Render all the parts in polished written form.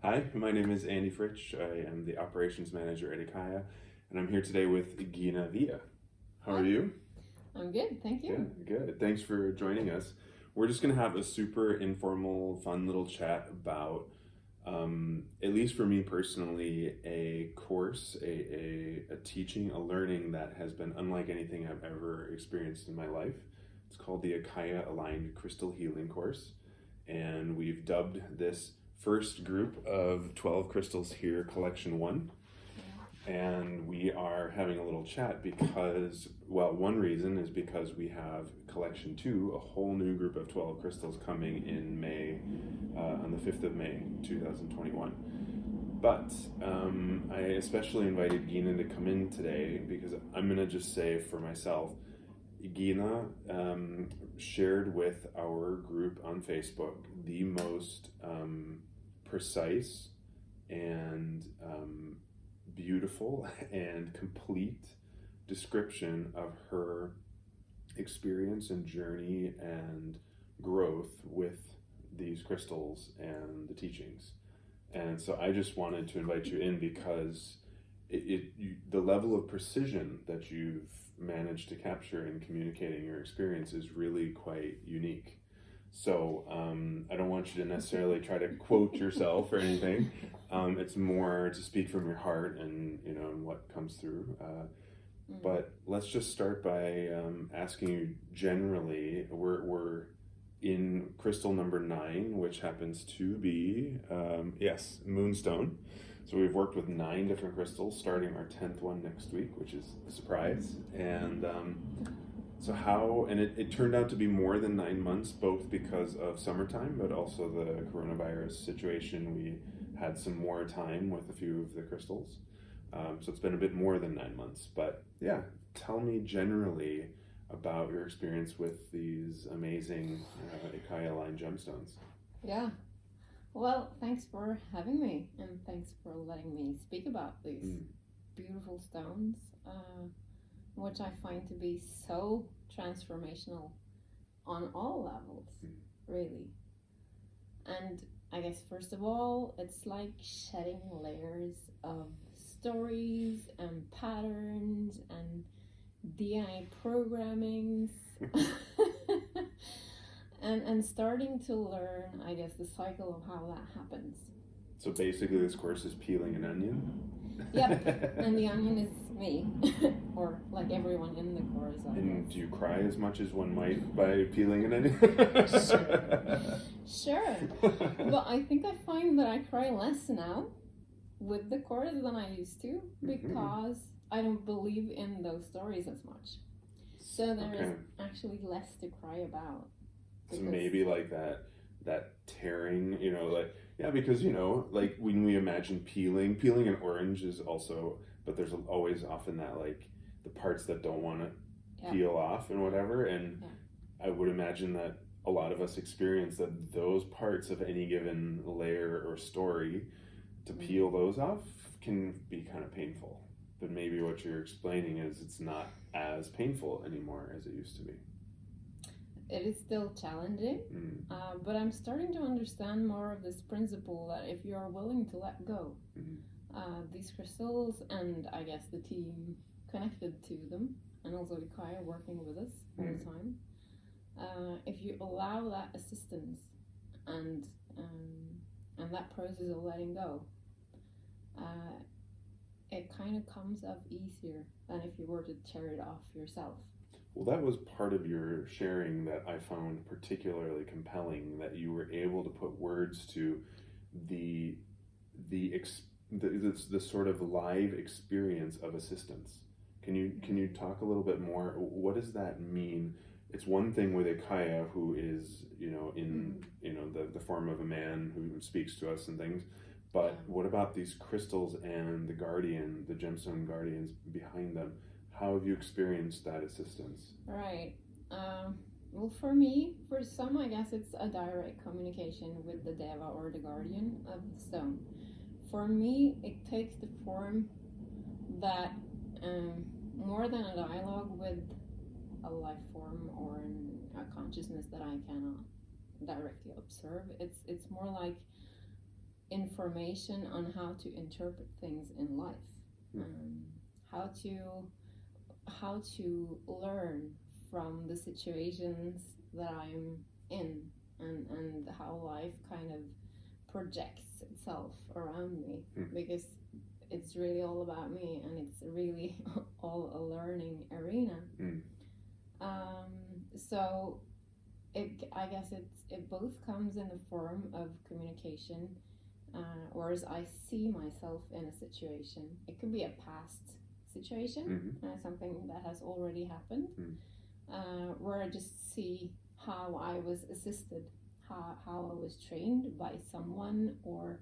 Hi, my name is Andy Fritsch. I am the operations manager at IKYA, and I'm here today with Gina and Andy. How are Hi. you? I'm good, thank you. Good. Thanks for joining us. We're just going to have a super informal, fun little chat about, at least for me personally, a course, a teaching, a learning that has been unlike anything I've ever experienced in my life. It's called the IKYA Aligned Crystal Healing course, and we've dubbed this first group of 12 crystals here Collection 1. And we are having a little chat because, well, one reason is because we have Collection 2, a whole new group of 12 crystals coming in May, on the 5th of May, 2021. But I especially invited Gina to come in today because I'm going to just say for myself, Gina shared with our group on Facebook the most precise and beautiful and complete description of her experience and journey and growth with these crystals and the teachings. And so I just wanted to invite you in because the level of precision that you've managed to capture in communicating your experience is really quite unique. So I don't want you to necessarily try to quote yourself or anything. It's more to speak from your heart and and what comes through. But let's just start by asking you generally. We're in crystal number 9, which happens to be yes, Moonstone. So we've worked with 9 different crystals, starting our 10th one next week, which is a surprise. And so how, and it turned out to be more than 9 months, both because of summertime, but also the coronavirus situation. We had some more time with a few of the crystals. So it's been a bit more than 9 months. But yeah, tell me generally about your experience with these amazing IKYA Aligned Gemstones. Yeah. Well, thanks for having me, and thanks for letting me speak about these beautiful stones, which I find to be so transformational on all levels, really. And I guess first of all, it's like shedding layers of stories and patterns and DNA programmings and starting to learn, I guess, the cycle of how that happens. So basically this course is peeling an onion? Yep, and the onion is me, or like everyone in the course. And do you cry as much as one might by peeling an onion? Sure. But I think I find that I cry less now with the course than I used to, because I don't believe in those stories as much. So there is actually less to cry about. So maybe like that tearing, because like when we imagine peeling an orange is also, but there's always often that like the parts that don't want to peel off and whatever, and I would imagine that a lot of us experience that those parts of any given layer or story, to peel those off can be kind of painful. But maybe what you're explaining is it's not as painful anymore as it used to be. It is still challenging, but I'm starting to understand more of this principle that if you are willing to let go, these crystals and I guess the team connected to them, and also IKYA working with us all the time, if you allow that assistance and that process of letting go, it kind of comes up easier than if you were to tear it off yourself. Well, that was part of your sharing that I found particularly compelling, that you were able to put words to the sort of live experience of assistance. Can you talk a little bit more? What does that mean? It's one thing with IKYA, who is in the form of a man who speaks to us and things, but what about these crystals and the gemstone guardians behind them? How have you experienced that assistance? Right. Well, for some, I guess it's a direct communication with the Deva or the guardian of the stone. For me, it takes the form that more than a dialogue with a life form or a consciousness that I cannot directly observe. It's more like information on how to interpret things in life, how to learn from the situations that I'm in, and how life kind of projects itself around me, because it's really all about me, and it's really all a learning arena. So I guess it both comes in the form of communication, whereas I see myself in a situation. It could be a past situation, something that has already happened, where I just see how I was assisted, how I was trained by someone, or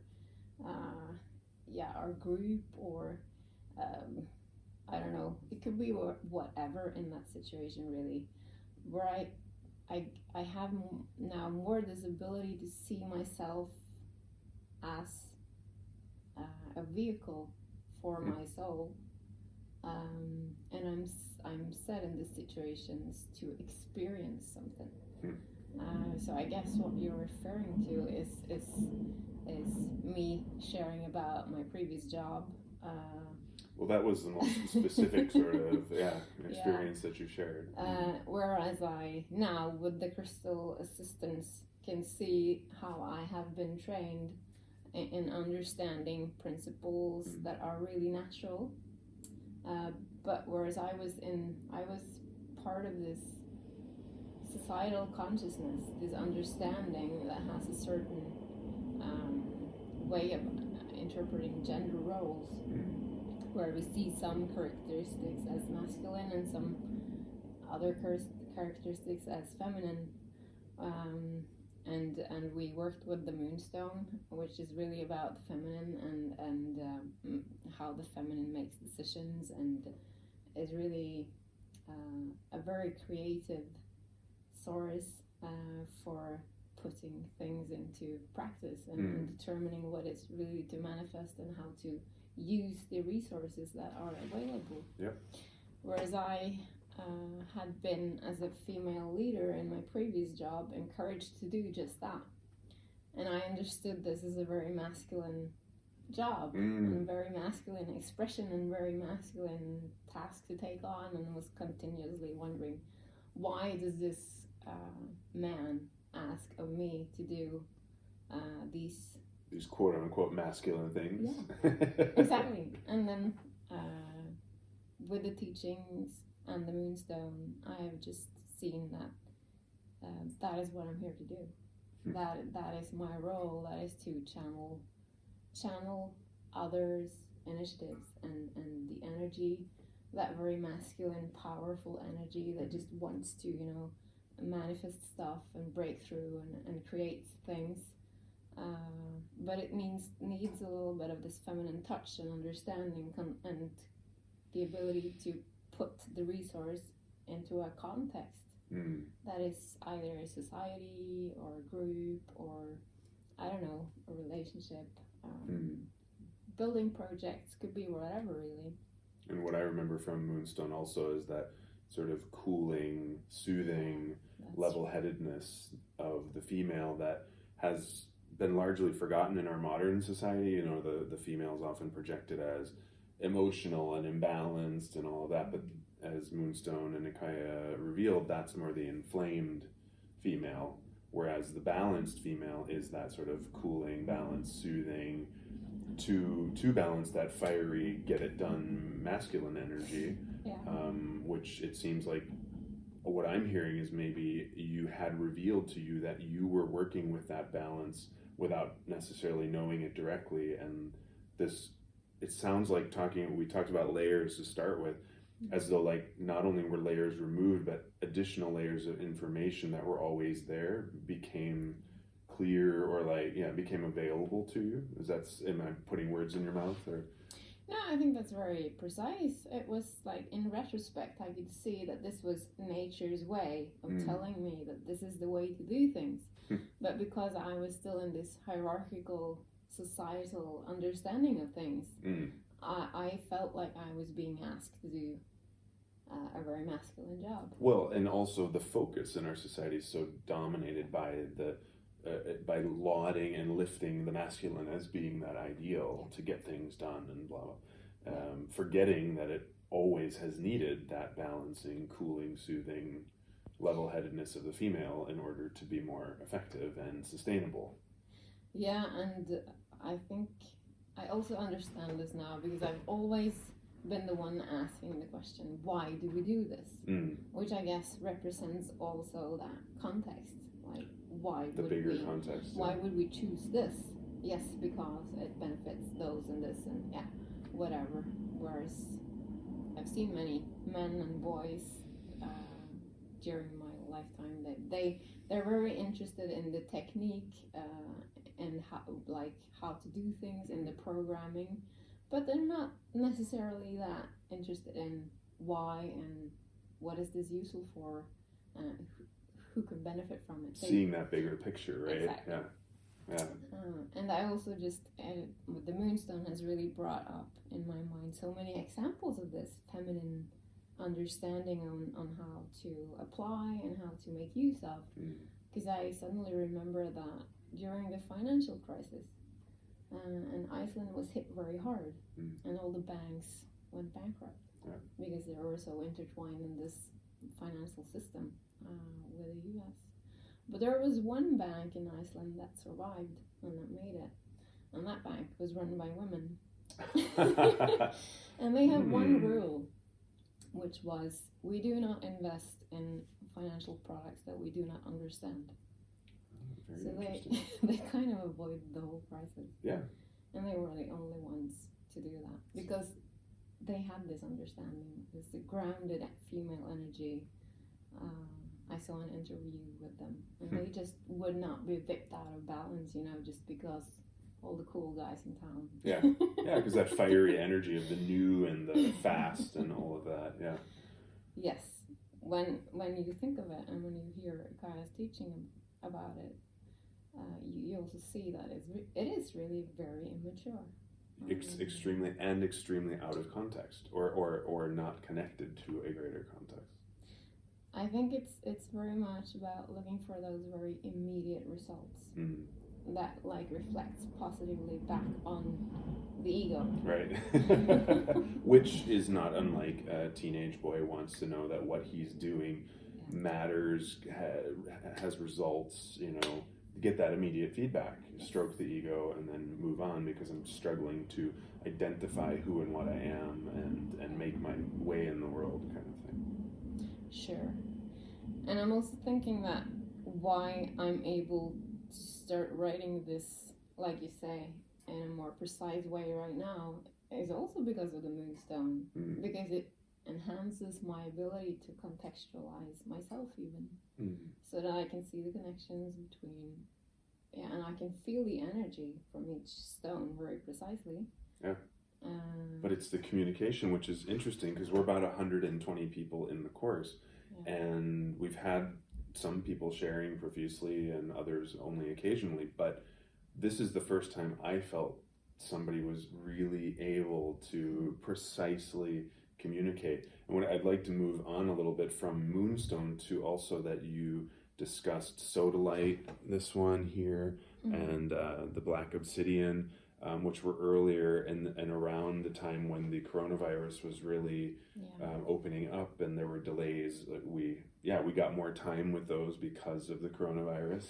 our group, or I don't know. It could be whatever in that situation, really, where I have now more this ability to see myself as a vehicle for my soul, and I'm set in these situations to experience something. So I guess what you're referring to is me sharing about my previous job. Well, that was the most specific sort of experience that you shared. Whereas I now, with the crystal assistance, can see how I have been trained in understanding principles that are really natural. But whereas I was part of this societal consciousness, this understanding that has a certain way of interpreting gender roles, where we see some characteristics as masculine and some other characteristics as feminine, and we worked with the Moonstone, which is really about the feminine and how the feminine makes decisions, and is really a very creative source for putting things into practice and determining what is really to manifest and how to use the resources that are available. Yep. Whereas I had been, as a female leader in my previous job, encouraged to do just that, and I understood this as a very masculine job and very masculine expression and very masculine task to take on, and was continuously wondering, why does this man ask of me to do these quote unquote masculine things? Yeah, exactly. And then with the teachings and the Moonstone, I have just seen that that is what I'm here to do. That is my role. That is to channel others' initiatives and the energy, that very masculine, powerful energy that just wants to, manifest stuff and break through and create things. But it needs a little bit of this feminine touch and understanding and the ability to put the resource into a context that is either a society or a group or, I don't know, a relationship. Building projects, could be whatever, really. And what I remember from Moonstone also is that sort of cooling, soothing, level-headedness of the female that has been largely forgotten in our modern society. The female is often projected as emotional and imbalanced and all of that, but as Moonstone and IKYA revealed, that's more the inflamed female, whereas the balanced female is that sort of cooling, balanced, soothing, to balance that fiery, get it done masculine energy, which it seems like what I'm hearing is maybe you had revealed to you that you were working with that balance without necessarily knowing it directly. And it sounds like we talked about layers to start with, as though like not only were layers removed, but additional layers of information that were always there became clear, or became available to you. Am I putting words in your mouth, or? No, I think that's very precise. It was like, in retrospect, I could see that this was nature's way of telling me that this is the way to do things. But because I was still in this hierarchical societal understanding of things, I felt like I was being asked to do a very masculine job. Well, and also the focus in our society is so dominated by by lauding and lifting the masculine as being that ideal to get things done and blah blah, forgetting that it always has needed that balancing, cooling, soothing, level-headedness of the female in order to be more effective and sustainable. Yeah, and I think I also understand this now because I've always been the one asking the question, why do we do this? Which I guess represents also that context. Like, why the would bigger we, context. why would we choose this? Yes, because it benefits those and this and yeah, whatever. Whereas I've seen many men and boys during my lifetime that they're very interested in the technique and how to do things in the programming, but they're not necessarily that interested in why and what is this useful for, who can benefit from it. Seeing that bigger picture, right? Exactly. Yeah. And I also just, the Moonstone has really brought up in my mind so many examples of this feminine understanding on how to apply and how to make use of. Because I suddenly remember that during the financial crisis, and Iceland was hit very hard, and all the banks went bankrupt because they were so intertwined in this financial system with the US. But there was one bank in Iceland that survived and that made it, and that bank was run by women. And they have one rule, which was, we do not invest in financial products that we do not understand. So they kind of avoided the whole crisis. Yeah. And they were the only ones to do that because they had this understanding, this grounded female energy. I saw an interview with them, and they just would not be whipped out of balance, just because all the cool guys in town. Yeah, because that fiery energy of the new and the fast and all of that. Yeah. Yes, when you think of it and when you hear IKYA's teaching about it, you also see that it is really very immature. Extremely out of context, or not connected to a greater context. I think it's very much about looking for those very immediate results that reflects positively back on the ego. Right. Which is not unlike a teenage boy wants to know that what he's doing matters, has results, get that immediate feedback, stroke the ego, and then move on because I'm struggling to identify who and what I am and make my way in the world, kind of thing. Sure. And I'm also thinking that why I'm able to start writing this, like you say, in a more precise way right now is also because of the Moonstone, because it enhances my ability to contextualize myself even, so that I can see the connections between, and I can feel the energy from each stone very precisely. Yeah. But it's the communication, which is interesting because we're about 120 people in the course, and we've had some people sharing profusely and others only occasionally, but this is the first time I felt somebody was really able to precisely communicate. And what I'd like to move on a little bit from Moonstone to also that you discussed sodalite, this one here, and the black obsidian, which were earlier and around the time when the coronavirus was really opening up and there were delays. We got more time with those because of the coronavirus.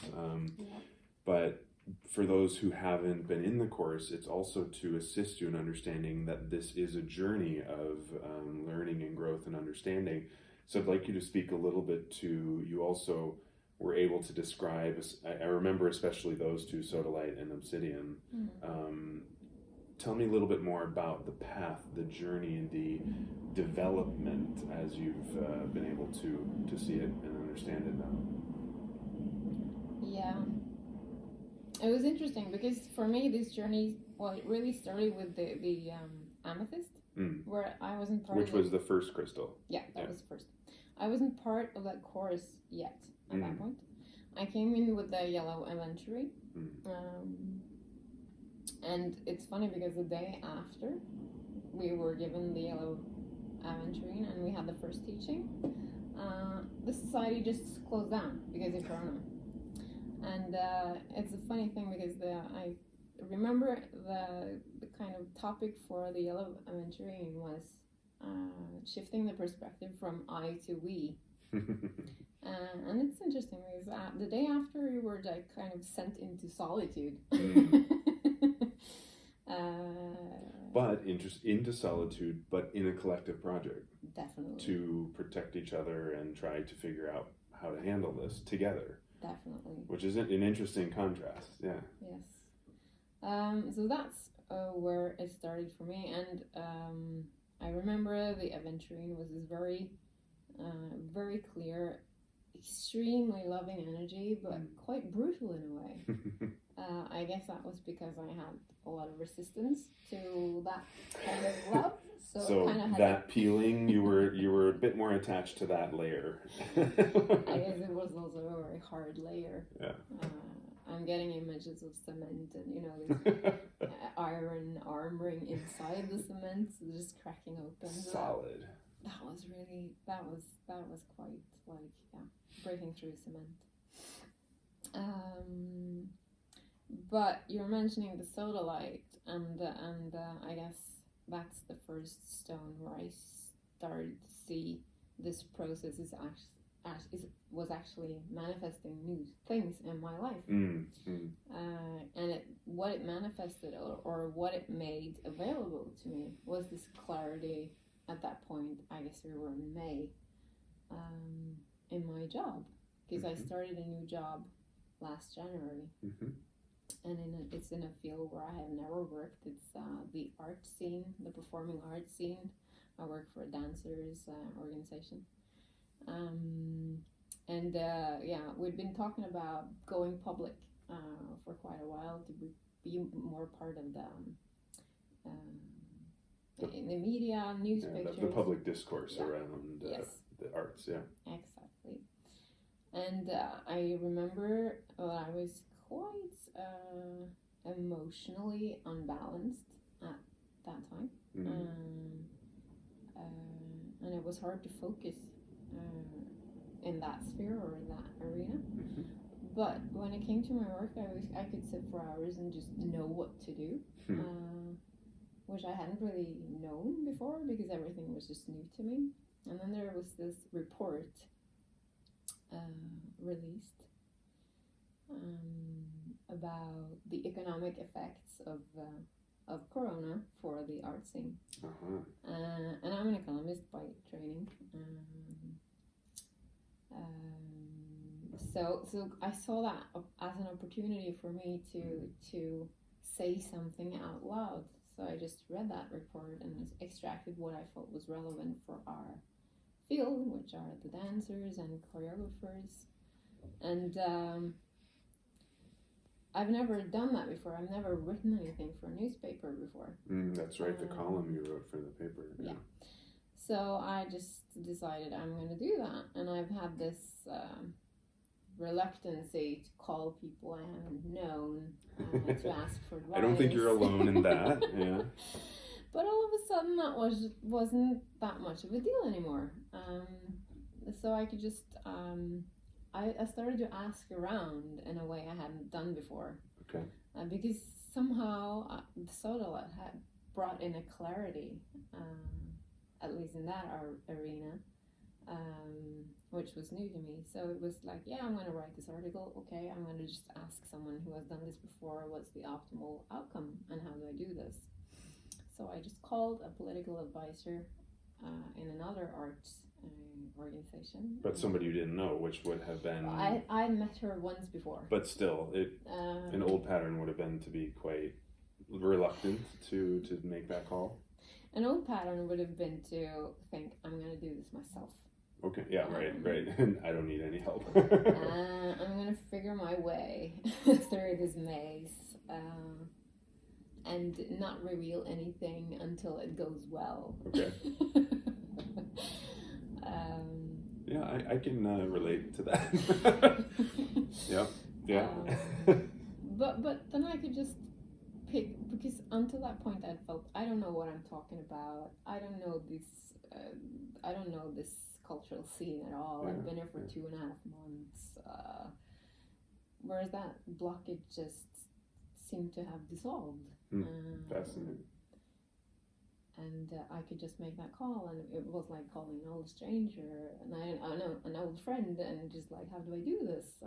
But for those who haven't been in the course, it's also to assist you in understanding that this is a journey of learning and growth and understanding. So I'd like you to speak a little bit to, you also were able to describe, I remember especially those two, sodalite and obsidian. Tell me a little bit more about the path, the journey, the development as you've been able to see it and understand it now. Yeah. It was interesting because for me this journey, it really started with the amethyst, where I wasn't part Which was the first crystal. Yeah, that was the first. I wasn't part of that course yet at that point. I came in with the yellow aventurine, and it's funny because the day after we were given the yellow aventurine and we had the first teaching, the society just closed down because of Corona. And it's a funny thing because I remember the kind of topic for the yellow aventurine was shifting the perspective from I to we. And it's interesting because the day after you were like kind of sent into solitude. But into solitude, but in a collective project. Definitely. To protect each other and try to figure out how to handle this together. Definitely. Which is an interesting contrast, yeah. Yes. So that's where it started for me, and I remember the aventurine was this very, very clear, extremely loving energy, but quite brutal in a way. I guess that was because I had a lot of resistance to that kind of love. So kind of that peeling, you were a bit more attached to that layer. I guess it was also a very hard layer. Yeah. I'm getting images of cement and this iron arm ring inside the cement, just cracking open. Solid. That was quite like breaking through cement. But you're mentioning the sodalite, and I guess that's the first stone where I started to see this process was actually manifesting new things in my life. And what it manifested or what it made available to me was this clarity at that point. I guess we were in May, in my job, because I started a new job last January. And it's in a field where I have never worked. It's the art scene, the performing art scene. I work for a dancers organization. We've been talking about going public for quite a while to be more part of the media, news pictures. The public discourse around the arts, Exactly. And I remember I was quite emotionally unbalanced at that time. And it was hard to focus in that sphere or in that arena. But when it came to my work, I could sit for hours and just know what to do, which I hadn't really known before because everything was just new to me. And then there was this report released about the economic effects of Corona for the art scene. And I'm an economist by training. So I saw that as an opportunity for me to say something out loud. So I just read that report and extracted what I thought was relevant for our field, which are the dancers and choreographers. And I've never done that before. I've never written anything for a newspaper before. That's right, the column you wrote for the paper. Yeah. So I just decided I'm going to do that. And I've had this reluctancy to call people I haven't known to ask for advice. I don't think you're alone in that. Yeah. But all of a sudden that wasn't that much of a deal anymore. So I could just I started to ask around in a way I hadn't done before. Okay. Because somehow the sodalite had brought in a clarity, at least in that arena, which was new to me. So it was like, I'm going to write this article. Okay, I'm going to just ask someone who has done this before, what's the optimal outcome and how do I do this? So I just called a political advisor in another arts organization. But somebody you didn't know, which would have been... I met her once before. But still, an old pattern would have been to be quite reluctant to make that call. An old pattern would have been to think, I'm going to do this myself. Okay, yeah, right. I don't need any help. I'm going to figure my way through this maze and not reveal anything until it goes well. Okay. I can relate to that. Yeah. But then I could just pick, because until that point I felt I don't know what I'm talking about. I don't know this cultural scene at all. I've been here for 2.5 months. whereas that blockage just seemed to have dissolved. Fascinating. And I could just make that call, and it was like calling an old stranger, and I know an old friend, and just like, how do I do this?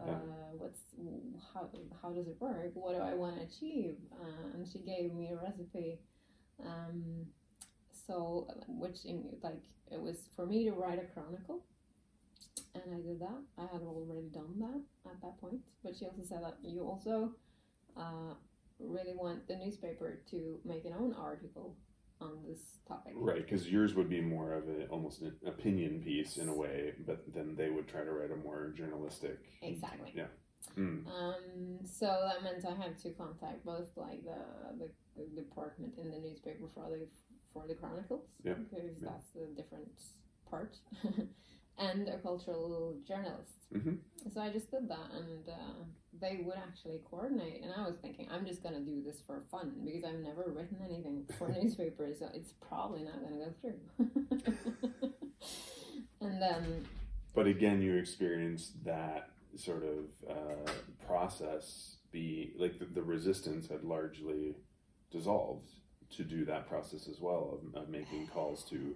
How does it work? What do I want to achieve? And she gave me a recipe. So, it was for me to write a chronicle, and I did that. I had already done that at that point, but she also said that you also really want the newspaper to make an own article on this topic. Right, because yours would be more of almost an opinion piece in a way, but then they would try to write a more journalistic. Exactly. Yeah. So that meant I had to contact both like the department in the newspaper for the chronicles, because that's the different part, and a cultural journalist. So I just did that, and they would actually coordinate. And I was thinking, I'm just gonna do this for fun because I've never written anything for newspapers, so it's probably not gonna go through. And then, but again, you experienced that sort of process. The resistance had largely dissolved to do that process as well of making calls to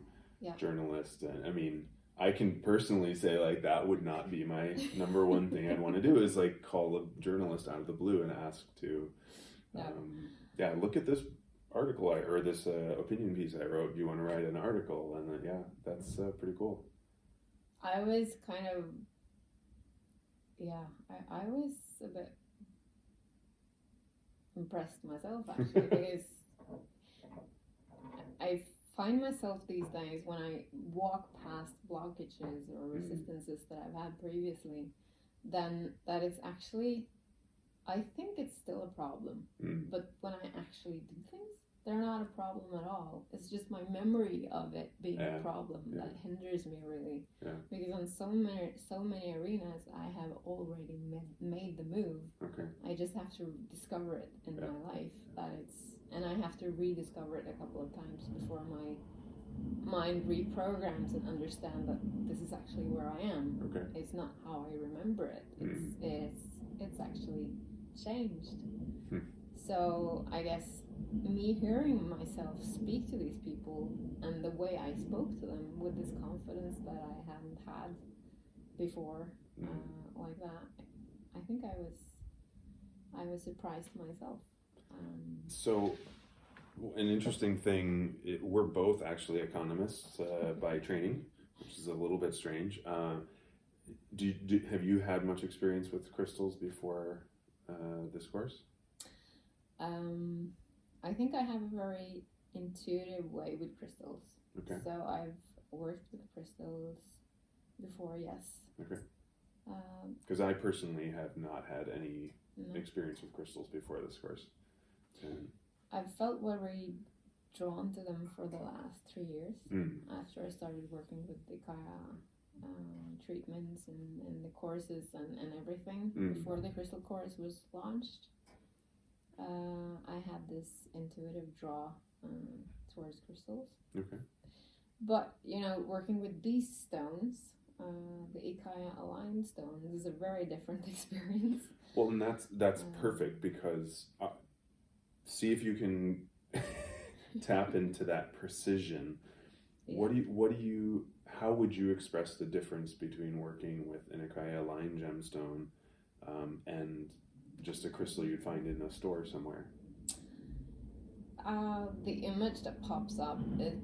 journalists. And I mean, I can personally say like that would not be my number one thing I'd want to do, is like call a journalist out of the blue and ask to look at this article or this opinion piece I wrote. Do you want to write an article? And then that's pretty cool. I was kind of I was a bit impressed myself actually, because I find myself these days when I walk past blockages or resistances that I've had previously, then that it's actually, I think it's still a problem, but when I actually do things, they're not a problem at all. It's just my memory of it being a problem that hinders me really, because on so many arenas I have already made the move. I just have to discover it in my life, that it's, and I have to rediscover it a couple of times before my mind reprograms and understand that this is actually where I am. It's not how I remember it. It's actually changed. So I guess me hearing myself speak to these people and the way I spoke to them with this confidence that I hadn't had before, like that, I think I was surprised myself. So an interesting thing, we're both actually economists by training, which is a little bit strange. Have you had much experience with crystals before this course? I think I have a very intuitive way with crystals. So I've worked with crystals before, yes. Because I personally have not had any experience with crystals before this course. I've felt very drawn to them for the last 3 years, after I started working with the IKYA treatments and the courses and everything. Before the crystal course was launched, I had this intuitive draw towards crystals. But, working with these stones, the IKYA Aligned stones, is a very different experience. Well, and that's perfect, because see if you can tap into that precision. How would you express the difference between working with an IKYA Aligned gemstone and just a crystal you'd find in a store somewhere? The image that pops up is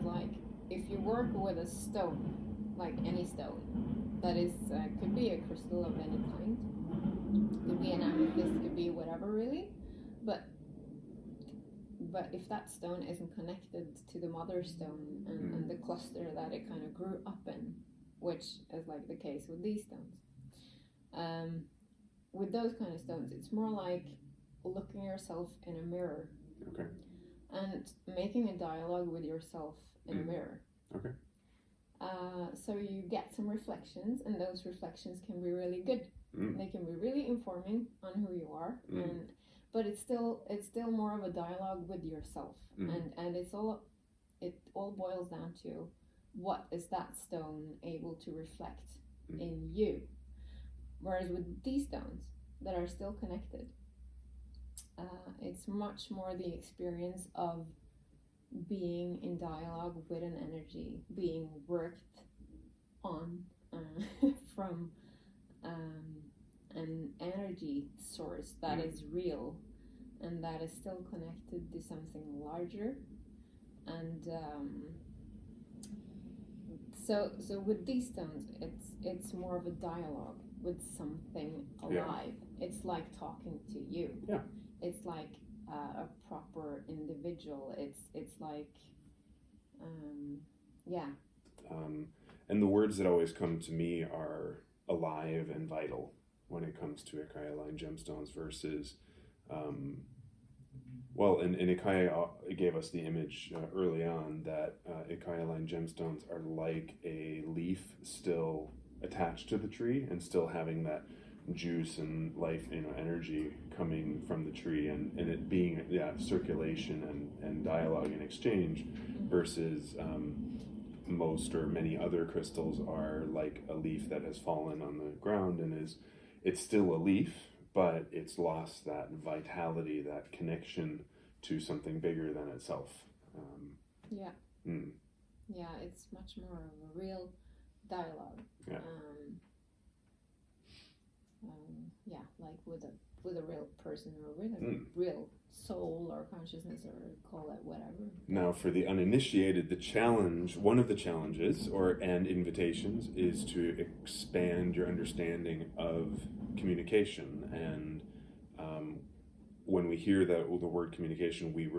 like, if you work with a stone, like any stone, that is, could be a crystal of any kind, could be an amethyst, could be whatever really, but if that stone isn't connected to the mother stone and the cluster that it kind of grew up in, which is like the case with these stones, with those kind of stones, it's more like looking yourself in a mirror and making a dialogue with yourself in a mirror. So you get some reflections, and those reflections can be really good. They can be really informing on who you are, but it's still more of a dialogue with yourself, and it all boils down to, what is that stone able to reflect in you? Whereas with these stones, that are still connected. It's much more the experience of being in dialogue with an energy, being worked on from an energy source that is real and that is still connected to something larger. And so with these stones, it's more of a dialogue with something alive. It's like talking to you. Yeah. It's like a proper individual. It's like and the words that always come to me are alive and vital when it comes to IKYA Aligned Gemstones versus and IKYA gave us the image early on that IKYA Aligned Gemstones are like a leaf still attached to the tree and still having that juice and life, energy coming from the tree, and it being circulation and dialogue and exchange, versus most or many other crystals are like a leaf that has fallen on the ground and it's still a leaf, but it's lost that vitality, that connection to something bigger than itself. It's much more of a real dialogue. Like with a real person or with a real soul or consciousness, or call it whatever. Now, for the uninitiated, one of the challenges and invitations is to expand your understanding of communication. And when we hear the word communication, we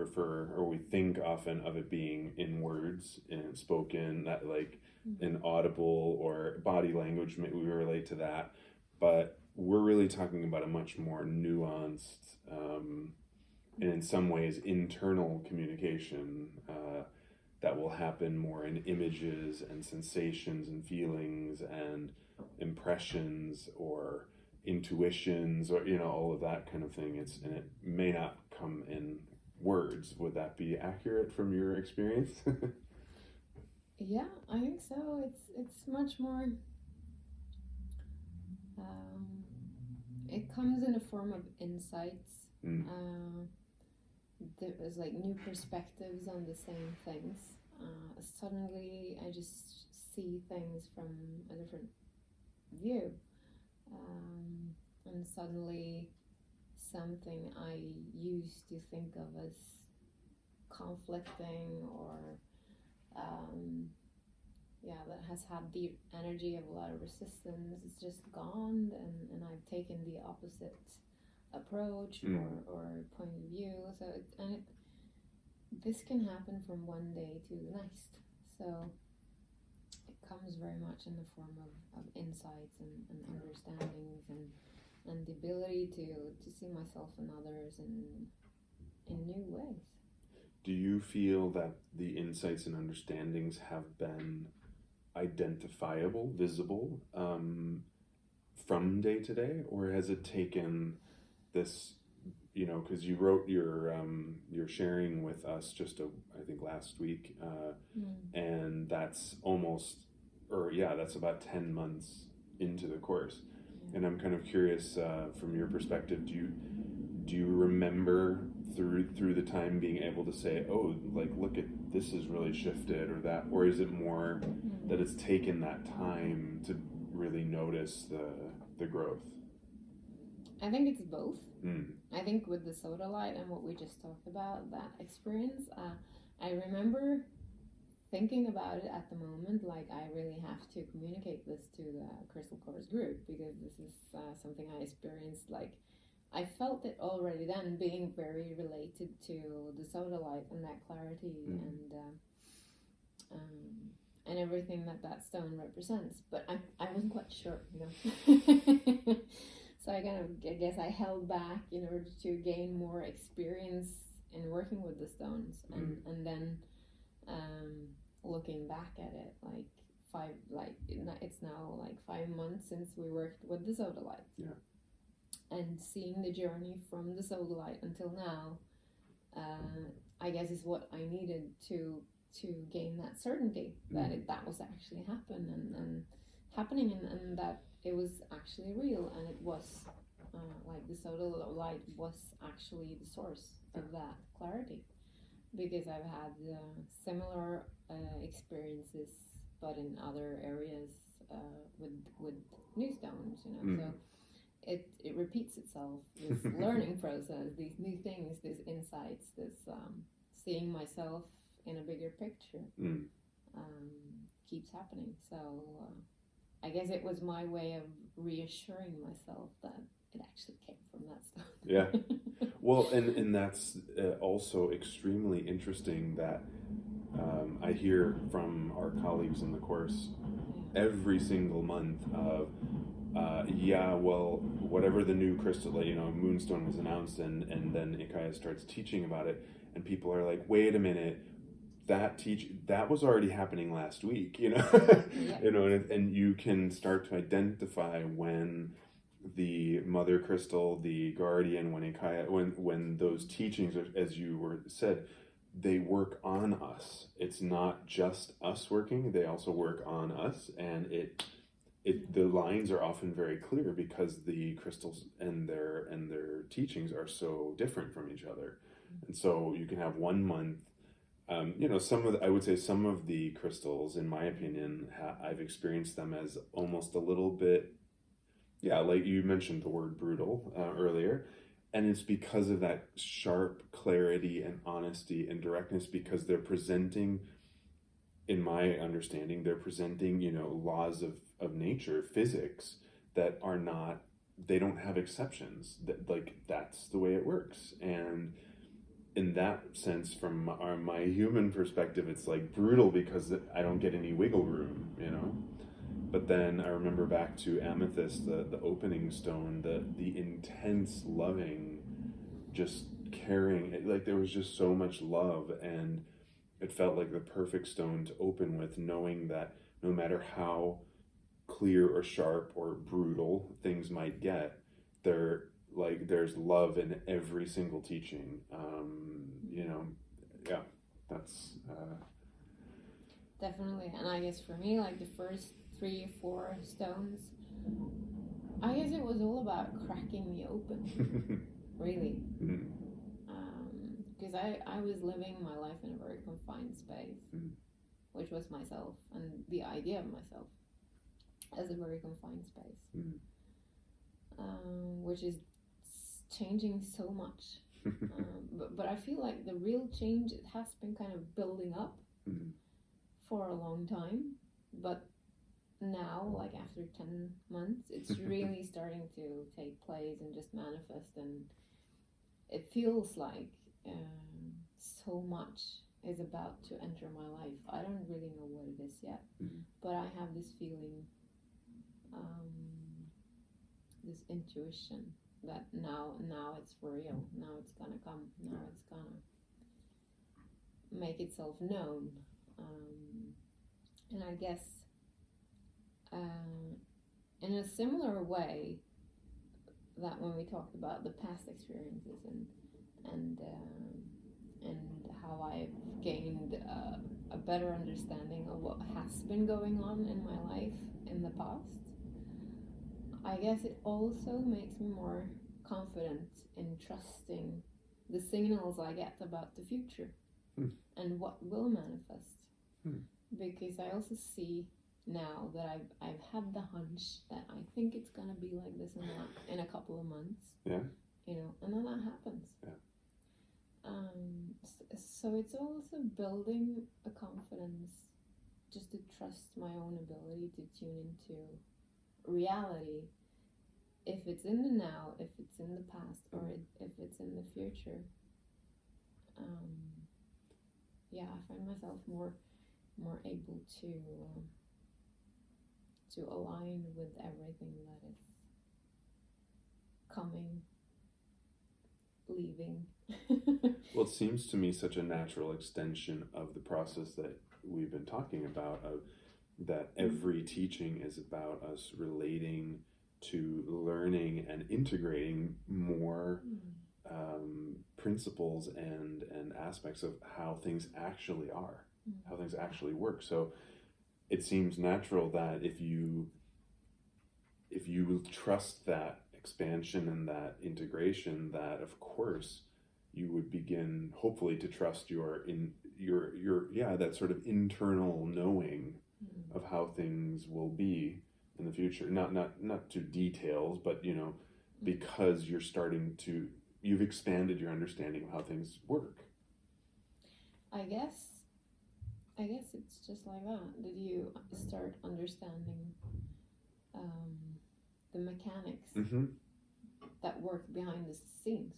think often of it being in words and spoken, that like an audible or body language. We relate to that, but we're really talking about a much more nuanced and in some ways internal communication that will happen more in images and sensations and feelings and impressions or intuitions, or all of that kind of thing. And it may not come in words. Would that be accurate from your experience? Yeah, I think so. It's much more. It comes in the form of insights. There's like new perspectives on the same things. Suddenly, I just see things from a different view. And suddenly something I used to think of as conflicting or that has had the energy of a lot of resistance is just gone, and I've taken the opposite approach or point of view. So this can happen from one day to the next. So it comes very much in the form of insights and understandings and the ability to see myself and others in new ways. Do you feel that the insights and understandings have been identifiable, visible from day to day, or has it taken this, because you wrote your sharing with us just I think last week, and that's that's about 10 months into the course. And I'm kind of curious, from your perspective, do you remember through the time being able to say, oh, like, look at this has really shifted, or that, or is it more that it's taken that time to really notice the growth? I think it's both. I think with the sodalite and what we just talked about, that experience, I remember thinking about it at the moment, like I really have to communicate this to the Crystal Course group, because this is something I experienced. Like, I felt it already then, being very related to the sodalite and that clarity and everything that stone represents. But I wasn't quite sure, So I guess I held back in order to gain more experience in working with the stones, and then looking back at it, it's now like 5 months since we worked with the sodalite. Yeah. And seeing the journey from the sodalite until now, I guess is what I needed to gain that certainty that that was actually happening and that it was actually real, and it was like the solar light was actually the source of that clarity, because I've had similar experiences, but in other areas with new stones, So it repeats itself. This learning process, these new things, these insights, this seeing myself in a bigger picture keeps happening. So I guess it was my way of reassuring myself that it actually came from that stone. Yeah. Well, and that's also extremely interesting that I hear from our colleagues in the course every single month of, well, whatever the new crystal, Moonstone was announced, and then IKYA starts teaching about it, and people are like, wait a minute, that was already happening last week, and you can start to identify when the mother crystal, the guardian, when those teachings, as you said, they work on us. It's not just us working; they also work on us, and the lines are often very clear because the crystals and their teachings are so different from each other, and so you can have 1 month. I would say some of the crystals, in my opinion, I've experienced them as almost a little bit. Yeah, like you mentioned the word brutal earlier, and it's because of that sharp clarity and honesty and directness, because they're presenting, in my understanding, laws of nature, physics, that are not, they don't have exceptions, that's the way it works. And in that sense, from my human perspective, it's like brutal because I don't get any wiggle room, But then I remember back to amethyst, the opening stone, the intense loving, just caring, like there was just so much love, and it felt like the perfect stone to open with, knowing that no matter how clear or sharp or brutal things might get, there's love in every single teaching. Yeah, that's definitely. And I guess for me, like the first 3 or 4 stones, I guess it was all about cracking me open, really. Because I was living my life in a very confined space, which was myself, and the idea of myself as a very confined space, which is changing so much. But I feel like the real change, it has been kind of building up for a long time, but now, like after 10 months, it's really starting to take place and just manifest, and it feels like so much is about to enter my life. I don't really know what it is yet, but I have this feeling, this intuition that now it's for real. Now it's gonna come. Now it's gonna make itself known. And I guess in a similar way that when we talked about the past experiences and how I've gained a better understanding of what has been going on in my life in the past, I guess it also makes me more confident in trusting the signals I get about the future and what will manifest. Because I also see now that I've had the hunch that I think it's gonna be like this in a couple of months. Yeah. And then that happens. Yeah. So it's also building a confidence just to trust my own ability to tune into reality, if it's in the now, if it's in the past, or if it's in the future. I find myself more able to align with everything that is coming, leaving. Well, it seems to me such a natural extension of the process that we've been talking about, that every teaching is about us relating to learning and integrating more principles and aspects of how things actually are, how things actually work. So it seems natural that if you trust that expansion and that integration, that of course you would begin hopefully to trust your that sort of internal knowing of how things will be in the future. Not to details, but because you've expanded your understanding of how things work. I guess it's just like that. Did you start understanding the mechanics that work behind the scenes?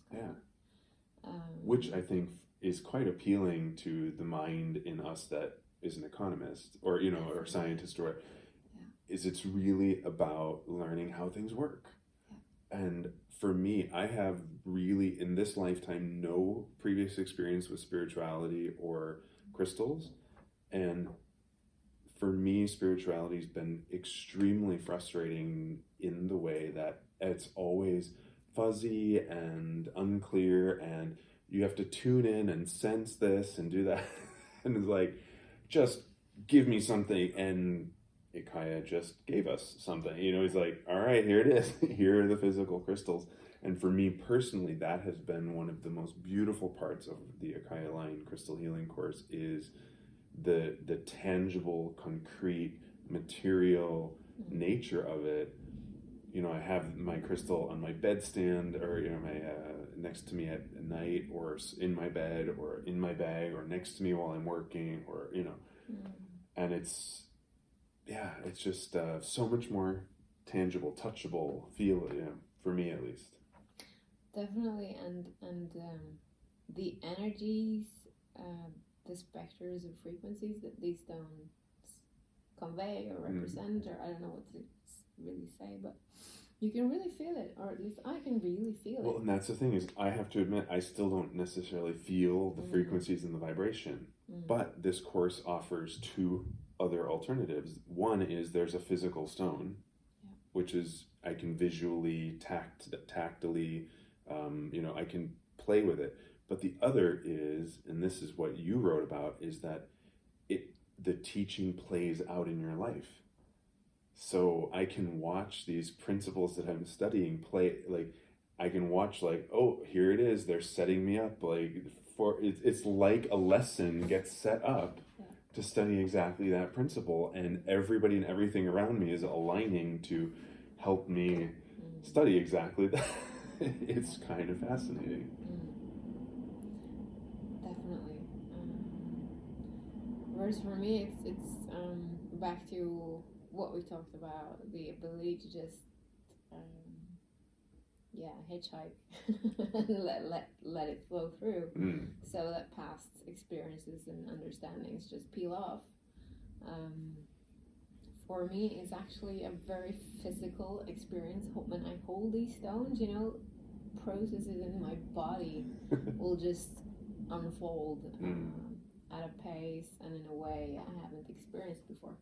Which I think is quite appealing to the mind in us that is an economist or or scientist, or it's really about learning how things work. And for me, I have really in this lifetime no previous experience with spirituality or crystals, and for me spirituality has been extremely frustrating in the way that it's always fuzzy and unclear, and you have to tune in and sense this and do that. And it's like, just give me something. And IKYA just gave us something. He's like, all right, here it is. Here are the physical crystals. And for me personally, that has been one of the most beautiful parts of the IKYA Aligned Crystal Healing course, is the tangible, concrete, material nature of it. I have my crystal on my bedstand, or my next to me at night, or in my bed, or in my bag, or next to me while I'm working, or and it's just so much more tangible, touchable, feel, for me at least. Definitely, and the energies, the specters of frequencies that these stones convey or represent, or I don't know what to really say, but you can really feel it, or at least I can really feel it. Well, and that's the thing, is I have to admit I still don't necessarily feel the frequencies and the vibration, but this course offers two other alternatives. One is there's a physical stone, which is I can visually, tactily, I can play with it. But the other is, and this is what you wrote about, is that the teaching plays out in your life. So I can watch these principles that I'm studying play, like I can watch, like, oh, here it is, they're setting me up, like it's like a lesson gets set up to study exactly that principle, and everybody and everything around me is aligning to help me study exactly that. It's kind of fascinating. Definitely. Whereas for me, it's back to what we talked about, the ability to just hitchhike and let it flow through, so that past experiences and understandings just peel off. For me, it's actually a very physical experience. When I hold these stones, processes in my body will just unfold at a pace and in a way I haven't experienced before.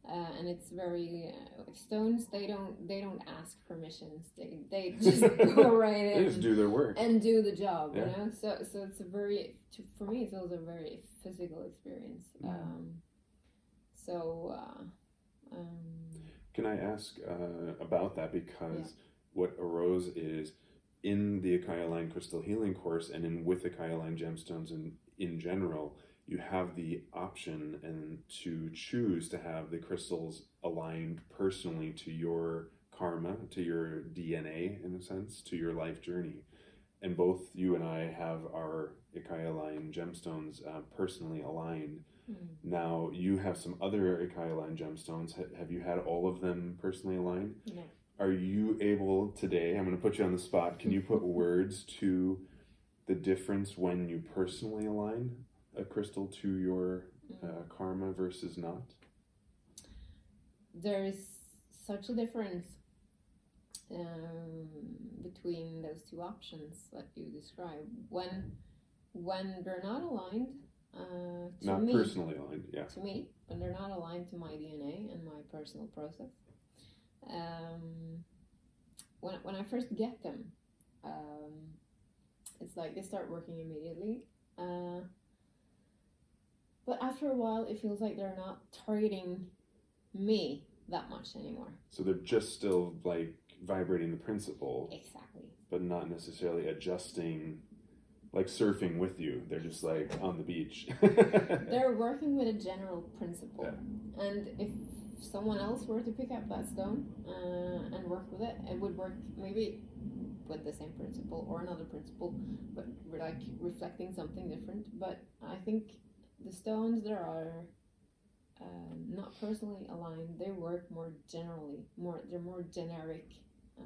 And it's very stones. They don't ask permissions. They just go right in. They just do their work and do the job. So it's for me it's also a very physical experience. Can I ask about that, because what arose is in the IKYA Aligned Crystal Healing course, and with IKYA Aligned Gemstones in general, you have the option and to choose to have the crystals aligned personally to your karma, to your DNA, in a sense, to your life journey. And both you and I have our IKYA Aligned Gemstones personally aligned. Now, you have some other IKYA Aligned Gemstones. Have you had all of them personally aligned? No. Are you able today, I'm going to put you on the spot, can you put words to the difference when you personally align a crystal to your karma versus not? There is such a difference between those two options that you describe. When they're not aligned, not me, personally aligned, to me, when they're not aligned to my DNA and my personal process. When I first get them, it's like they start working immediately. But after a while, it feels like they're not targeting me that much anymore. So they're just still like vibrating the principle, Exactly. but not necessarily adjusting, like surfing with you. They're just like on the beach. They're working with a general principle. Yeah. And if someone else were to pick up that stone and work with it, it would work maybe with the same principle or another principle, but we're like reflecting something different. But I think the stones that are not personally aligned, they work more generally. They're more generic.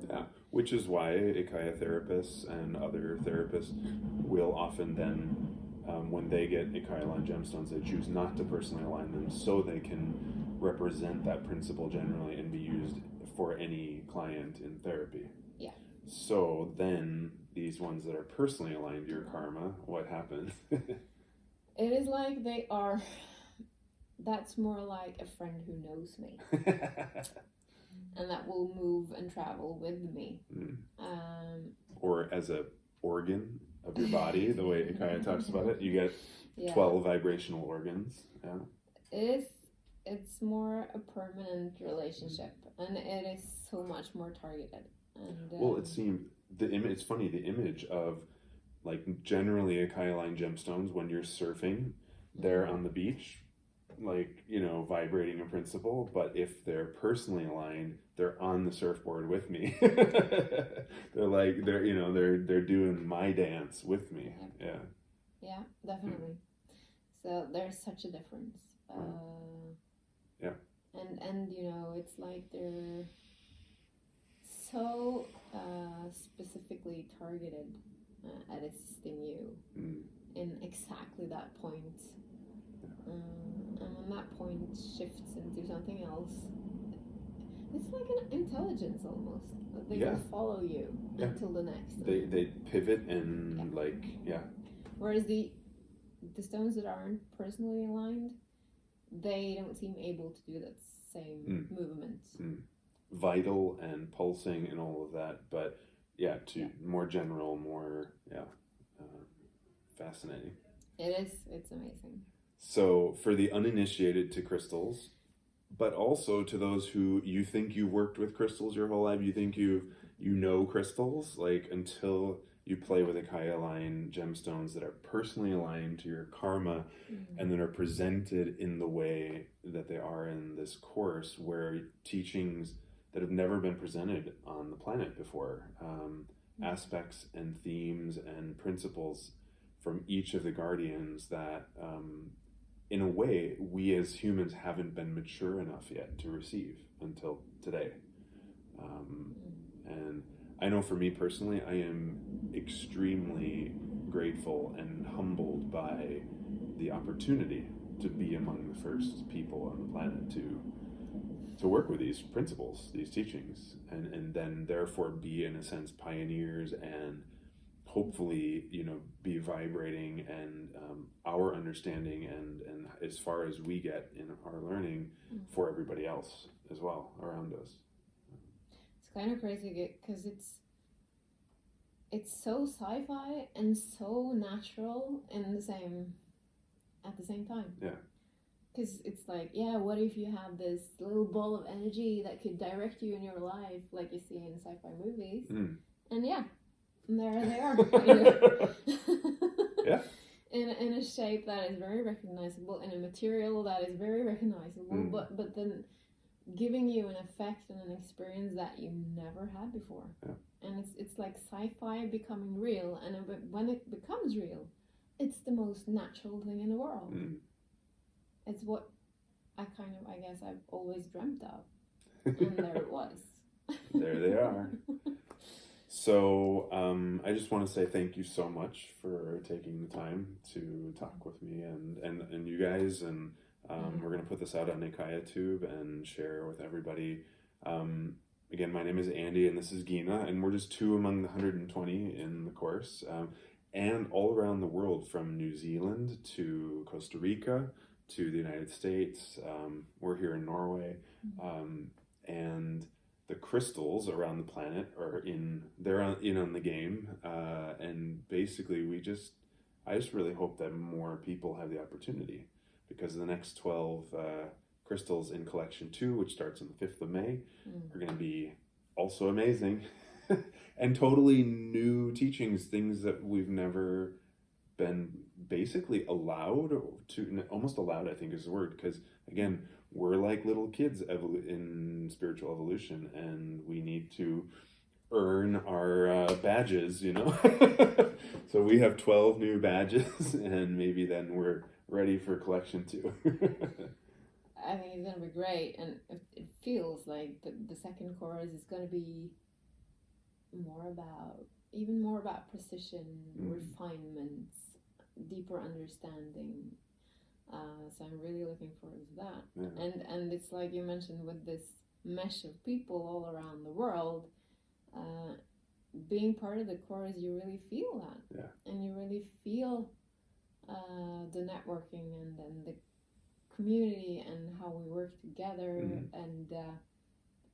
Yeah, which is why IKYA therapists and other therapists will often then, when they get IKYA Aligned Gemstones, they choose not to personally align them so they can represent that principle generally and be used for any client in therapy. Yeah. So then these ones that are personally aligned to your karma, what happens? It is like they are, that's more like a friend who knows me. And that will move and travel with me. Or as a organ of your body, the way IKYA talks about it. You get 12 vibrational organs. Yeah. It's more a permanent relationship, and it is so much more targeted. And well, it seemed it's funny, the image of like generally IKYA Aligned Gemstones when you're surfing, they're on the beach, like, you know, vibrating a principle, but if they're personally aligned, they're on the surfboard with me. they're doing my dance with me. Yeah, definitely. So there's such a difference. And you know, it's like they're so specifically targeted at assisting you in exactly that point. And when that point shifts into something else, it's like an intelligence almost. They will follow you until the next. They pivot and Whereas the stones that aren't personally aligned, they don't seem able to do that same movement. Vital and pulsing and all of that, but more general, more fascinating. It's amazing. So for the uninitiated to crystals, but also to those who you think you worked with crystals your whole life, you think you know crystals, like until you play with IKYA Aligned Gemstones that are personally aligned to your karma and that are presented in the way that they are in this course, where teachings that have never been presented on the planet before, aspects and themes and principles from each of the guardians that in a way we as humans haven't been mature enough yet to receive until today. And I know for me personally, I am extremely grateful and humbled by the opportunity to be among the first people on the planet to work with these principles, these teachings, and then therefore be in a sense pioneers and hopefully, you know, be vibrating and our understanding and as far as we get in our learning for everybody else as well around us. It's kind of crazy because it's so sci-fi and so natural at the same time. Yeah. Because it's like, what if you have this little ball of energy that could direct you in your life, like you see in sci-fi movies, and there they are. Yeah. In a shape that is very recognizable, in a material that is very recognizable, but then giving you an effect and an experience that you never had before. Yeah. And it's like sci-fi becoming real, and when it becomes real, it's the most natural thing in the world. It's what I guess I've always dreamt of. And there it was. There they are. So I just want to say thank you so much for taking the time to talk with me and you guys. And we're going to put this out on IKYA Tube and share with everybody. Again, my name is Andy and this is Gina, and we're just 2 among the 120 in the course. And all around the world, from New Zealand to Costa Rica to the United States. We're here in Norway. And the crystals around the planet are they're in on the game. And basically I just really hope that more people have the opportunity, because the next 12 crystals in collection 2, which starts on the 5th of May, are going to be also amazing. And totally new teachings, things that we've never been basically allowed to, almost allowed, I think is the word, because again, we're like little kids in spiritual evolution, and we need to earn our badges, you know. So we have 12 new badges, and maybe then we're ready for collection 2. I think it's gonna be great, and it feels like the second course is gonna be even more about precision, refinements, deeper understanding. So I'm really looking forward to that. Yeah. And it's like you mentioned, with this mesh of people all around the world, being part of the course, you really feel that. Yeah. And you really feel the networking and the community and how we work together. And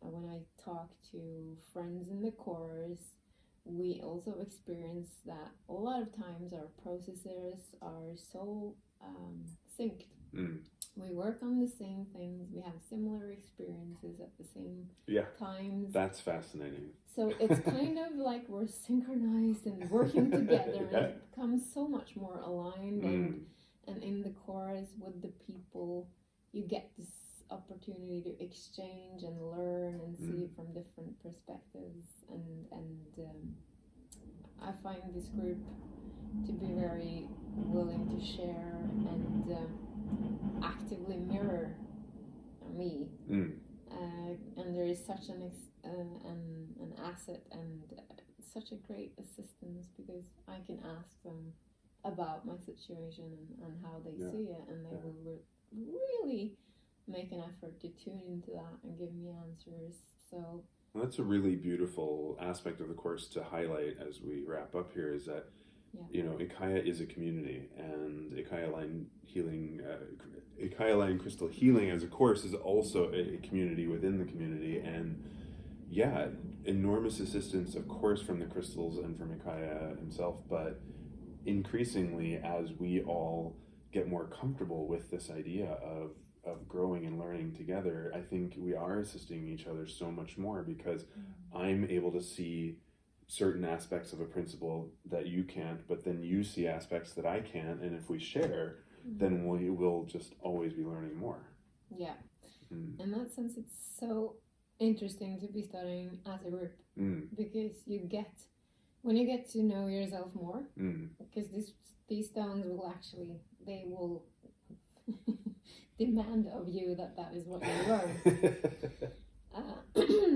when I talk to friends in the course, we also experience that a lot of times our processes are so synced. We work on the same things, we have similar experiences at the same times. That's fascinating. So it's kind of like we're synchronized and working together, and it becomes so much more aligned. And in the course with the people, you get this opportunity to exchange and learn and see it from different perspectives. And I find this group to be very willing to share and actively mirror me. And there is such an asset and such a great assistance, because I can ask them about my situation and how they see it, and they will really make an effort to tune into that and give me answers. So well, that's a really beautiful aspect of the course to highlight as we wrap up here, is that you know, IKYA is a community, and IKYA Aligned Healing, IKYA Aligned Crystal Healing as a course is also a community within the community. And enormous assistance, of course, from the crystals and from IKYA himself, but increasingly, as we all get more comfortable with this idea of growing and learning together, I think we are assisting each other so much more, because I'm able to see certain aspects of a principle that you can't, but then you see aspects that I can't, and if we share, then we will just always be learning more. Yeah. In that sense, it's so interesting to be studying as a group, because when you get to know yourself more, because these stones they will demand of you that is what you learn.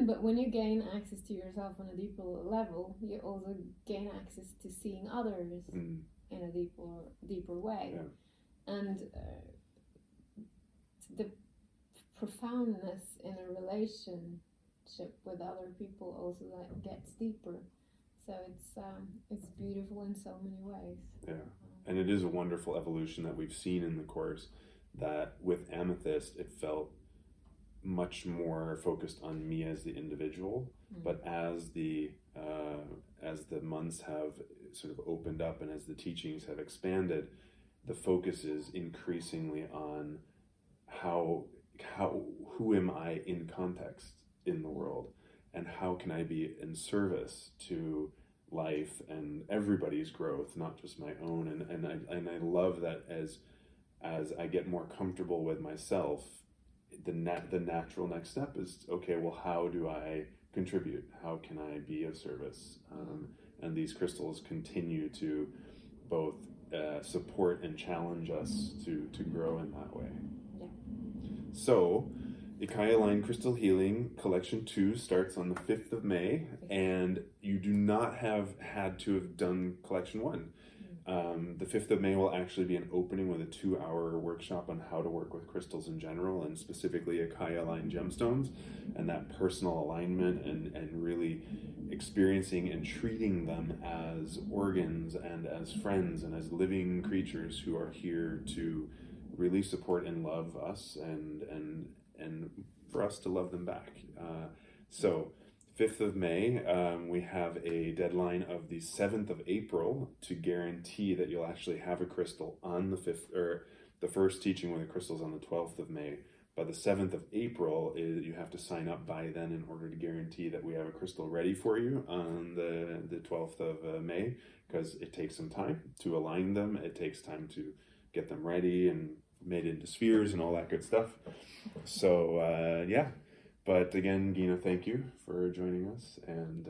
But when you gain access to yourself on a deeper level, you also gain access to seeing others in a deeper way. And the profoundness in a relationship with other people also that gets deeper. So it's beautiful in so many ways. And it is a wonderful evolution that we've seen in the course, that with Amethyst it felt much more focused on me as the individual, but as the months have sort of opened up and as the teachings have expanded, the focus is increasingly on who am I in context in the world, and how can I be in service to life and everybody's growth, not just my own. And I love that as I get more comfortable with myself, the natural next step is, okay, well, how do I contribute? How can I be of service? And these crystals continue to both support and challenge us to grow in that way. So IKYA Aligned Crystal Healing Collection 2 starts on the 5th of May, and you do not have had to have done Collection 1. The 5th of May will actually be an opening with a 2-hour workshop on how to work with crystals in general, and specifically IKYA Aligned Gemstones, and that personal alignment and really experiencing and treating them as organs and as friends and as living creatures who are here to really support and love us and for us to love them back. So 5th of May, we have a deadline of the 7th of April to guarantee that you'll actually have a crystal on the 5th, or the first teaching with the crystals on the 12th of May. by the 7th of April, you have to sign up by then in order to guarantee that we have a crystal ready for you on the 12th of May, because it takes some time to align them. It takes time to get them ready and made into spheres and all that good stuff. So yeah, but again, Gina, thank you for joining us, and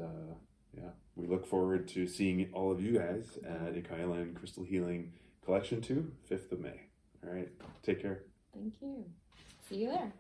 yeah, we look forward to seeing all of you guys at IKYA Aligned Crystal Healing Collection 2, 5th of May. All right, take care. Thank you. See you there.